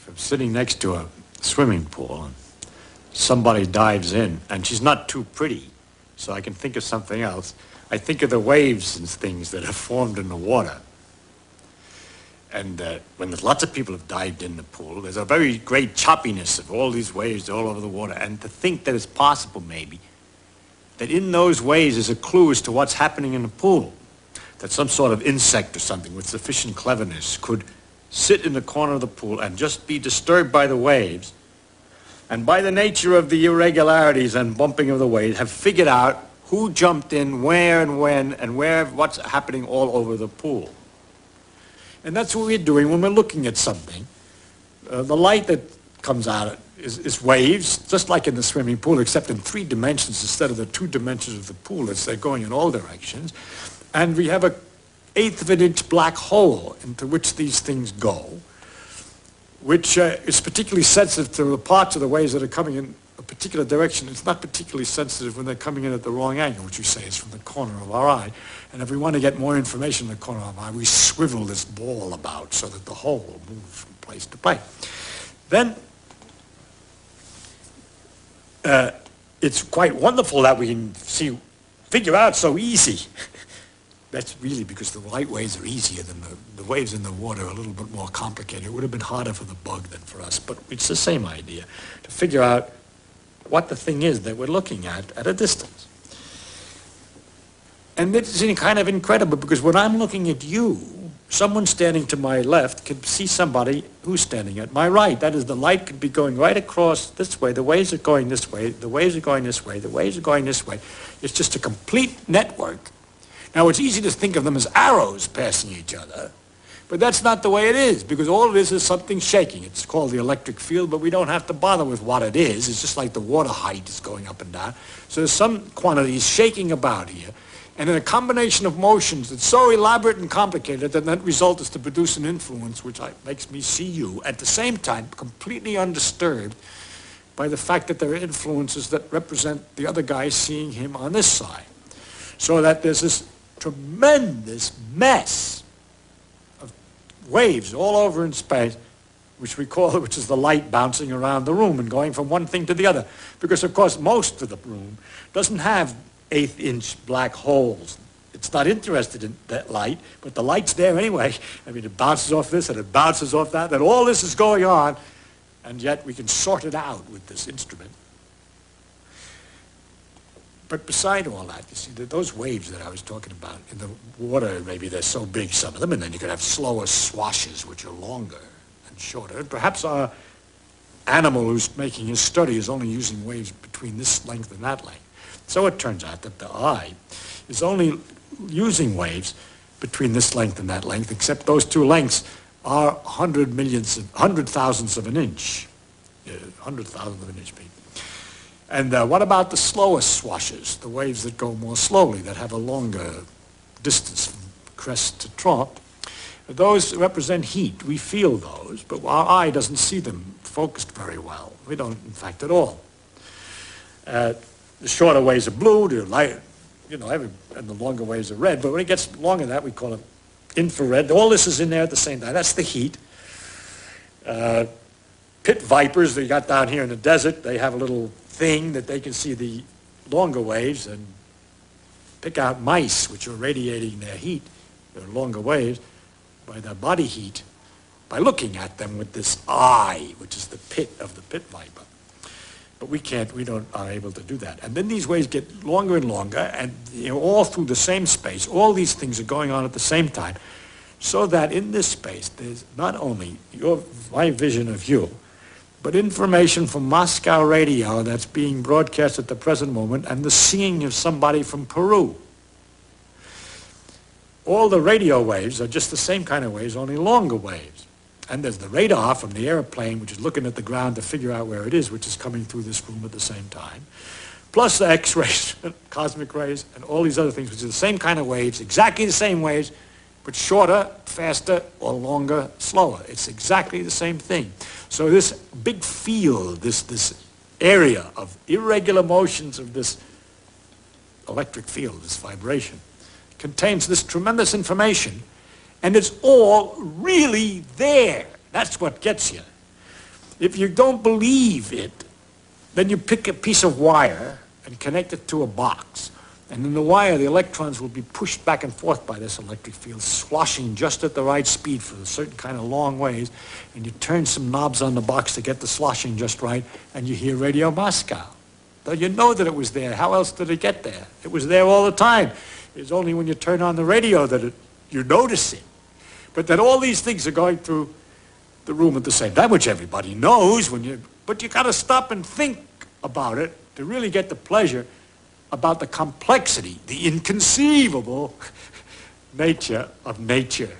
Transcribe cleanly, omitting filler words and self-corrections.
if I'm sitting next to a swimming pool and somebody dives in and she's not too pretty, so I can think of something else, I think of the waves and things that have formed in the water. And when there's lots of people have dived in the pool, there's a very great choppiness of all these waves all over the water. And to think that it's possible, maybe, that in those waves is a clue as to what's happening in the pool. That some sort of insect or something with sufficient cleverness could sit in the corner of the pool and just be disturbed by the waves, and by the nature of the irregularities and bumping of the waves, have figured out who jumped in, where and when, and what's happening all over the pool. And that's what we're doing when we're looking at something. The light that comes out is waves, just like in the swimming pool, except in 3 dimensions instead of the 2 dimensions of the pool. They're going in all directions. And we have an 1/8 of an inch black hole into which these things go, which is particularly sensitive to the parts of the waves that are coming in a particular direction. It's not particularly sensitive when they're coming in at the wrong angle, which we say is from the corner of our eye. And if we want to get more information in the corner of our eye, we swivel this ball about so that the hole will move from place to place. Then it's quite wonderful that we can figure out so easy. That's really because the light waves are easier than the waves in the water are a little bit more complicated. It would have been harder for the bug than for us, but it's the same idea, to figure out what the thing is that we're looking at a distance. And it's kind of incredible, because when I'm looking at you, someone standing to my left could see somebody who's standing at my right. That is, the light could be going right across this way. The waves are going this way. The waves are going this way. The waves are going this way. It's just a complete network. Now, it's easy to think of them as arrows passing each other, but that's not the way it is, because all it is something shaking. It's called the electric field, but we don't have to bother with what it is. It's just like the water height is going up and down. So there's some quantities shaking about here, and in a combination of motions that's so elaborate and complicated that that result is to produce an influence which makes me see you, at the same time completely undisturbed by the fact that there are influences that represent the other guy seeing him on this side. So that there's this tremendous mess of waves all over in space, which is the light bouncing around the room and going from one thing to the other. Because, of course, most of the room doesn't have 1/8 inch black holes. It's not interested in that light, but the light's there anyway. I mean, it bounces off this and it bounces off that, and all this is going on, and yet we can sort it out with this instrument. But beside all that, you see, those waves that I was talking about in the water, maybe they're so big, some of them, and then you could have slower swashes, which are longer and shorter. And perhaps our animal who's making his study is only using waves between this length and that length. So it turns out that the eye is only using waves between this length and that length, except those 2 lengths are 100 thousandths of an inch. 100 thousandths of an inch, maybe. And what about the slower swashes, the waves that go more slowly, that have a longer distance from crest to trough? Those represent heat. We feel those, but our eye doesn't see them focused very well. We don't, in fact, at all. The shorter waves are blue, the lighter, and the longer waves are red. But when it gets longer than that, we call it infrared. All this is in there at the same time. That's the heat. Pit vipers they got down here in the desert, they have a little thing that they can see the longer waves and pick out mice which are radiating their heat, their longer waves, by their body heat, by looking at them with this eye, which is the pit of the pit viper. But we aren't able to do that. And then these waves get longer and longer, and all through the same space, all these things are going on at the same time, so that in this space there's not only my vision of you, but information from Moscow radio that's being broadcast at the present moment, and the seeing of somebody from Peru. All the radio waves are just the same kind of waves, only longer waves. And there's the radar from the airplane, which is looking at the ground to figure out where it is, which is coming through this room at the same time. Plus the X-rays, cosmic rays, and all these other things, which are the same kind of waves, exactly the same waves, but shorter, faster, or longer, slower. It's exactly the same thing. So this big field, this area of irregular motions of this electric field, this vibration, contains this tremendous information, and it's all really there. That's what gets you. If you don't believe it, then you pick a piece of wire and connect it to a box. And in the wire, the electrons will be pushed back and forth by this electric field, sloshing just at the right speed for a certain kind of long ways. And you turn some knobs on the box to get the sloshing just right, and you hear Radio Moscow. Though you know that it was there. How else did it get there? It was there all the time. It's only when you turn on the radio that you notice it. But that all these things are going through the room at the same time, which everybody knows. But you got to stop and think about it to really get the pleasure about the complexity, the inconceivable nature of nature.